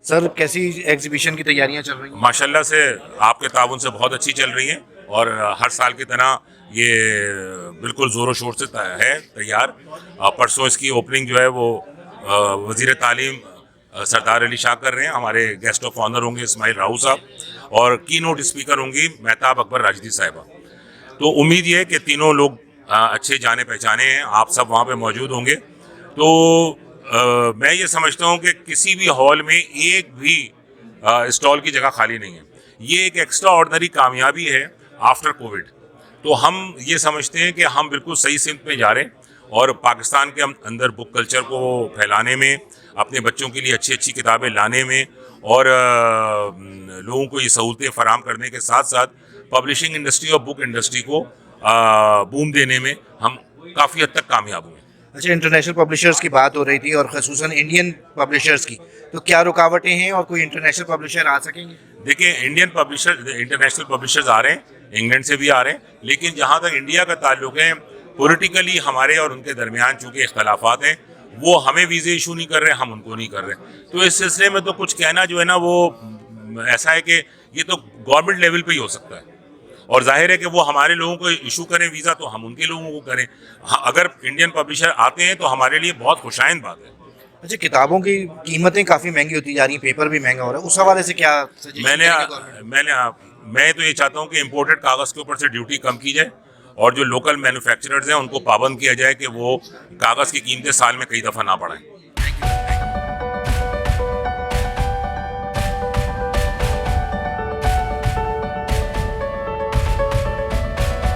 سر کیسی ایگزیبیشن کی تیاریاں چل رہی ہیں؟ ماشاءاللہ سے آپ کے تعاون سے بہت اچھی چل رہی ہیں، اور ہر سال کی طرح یہ بالکل زور و شور سے ہے تیار. پرسوں اس کی اوپننگ جو ہے وہ وزیر تعلیم سردار علی شاہ کر رہے ہیں. ہمارے گیسٹ آف آنر ہوں گے اسماعیل راؤ صاحب، اور کی نوٹ اسپیکر ہوں گی مہتاب اکبر راشدی صاحبہ. تو امید یہ ہے کہ تینوں لوگ اچھے جانے پہچانے ہیں، آپ سب وہاں پہ موجود ہوں گے. تو میں یہ سمجھتا ہوں کہ کسی بھی ہال میں ایک بھی اسٹال کی جگہ خالی نہیں ہے. یہ ایک ایکسٹرا آرڈنری کامیابی ہے آفٹر کووڈ. تو ہم یہ سمجھتے ہیں کہ ہم بالکل صحیح سمت میں جا رہے ہیں، اور پاکستان کے اندر بک کلچر کو پھیلانے میں، اپنے بچوں کے لیے اچھی اچھی کتابیں لانے میں، اور لوگوں کو یہ سہولتیں فراہم کرنے کے ساتھ ساتھ پبلشنگ انڈسٹری اور بک انڈسٹری کو بوم دینے میں ہم کافی حد تک کامیاب ہوئے. اچھا، انٹرنیشنل پبلشرز کی بات ہو رہی تھی اور خصوصاً انڈین پبلشرز کی، تو کیا رکاوٹیں ہیں اور کوئی انٹرنیشنل پبلشر آ سکیں گے؟ دیکھیں، انٹرنیشنل پبلشرز آ رہے ہیں، انگلینڈ سے بھی آ رہے ہیں، لیکن جہاں تک انڈیا کا تعلق ہے، پولیٹیکلی ہمارے اور ان کے درمیان چونکہ اختلافات ہیں، وہ ہمیں ویزے ایشو نہیں کر رہے، ہم ان کو نہیں کر رہے. تو اس سلسلے میں تو کچھ کہنا جو ہے نا وہ ایسا ہے کہ یہ تو گورنمنٹ لیول پہ ہی ہو سکتا ہے، اور ظاہر ہے کہ وہ ہمارے لوگوں کو ایشو کریں ویزا تو ہم ان کے لوگوں کو کریں. اگر انڈین پبلشر آتے ہیں تو ہمارے لیے بہت خوشائند بات ہے. اچھا، کتابوں کی قیمتیں کافی مہنگی ہوتی جا رہی ہیں، پیپر بھی مہنگا ہو رہا ہے، اس حوالے سے کیا میں نے میں تو یہ چاہتا ہوں کہ امپورٹڈ کاغذ کے اوپر سے ڈیوٹی کم کی جائے، اور جو لوکل مینوفیکچررز ہیں ان کو پابند کیا جائے کہ وہ کاغذ کی قیمتیں سال میں کئی دفعہ نہ بڑھائیں.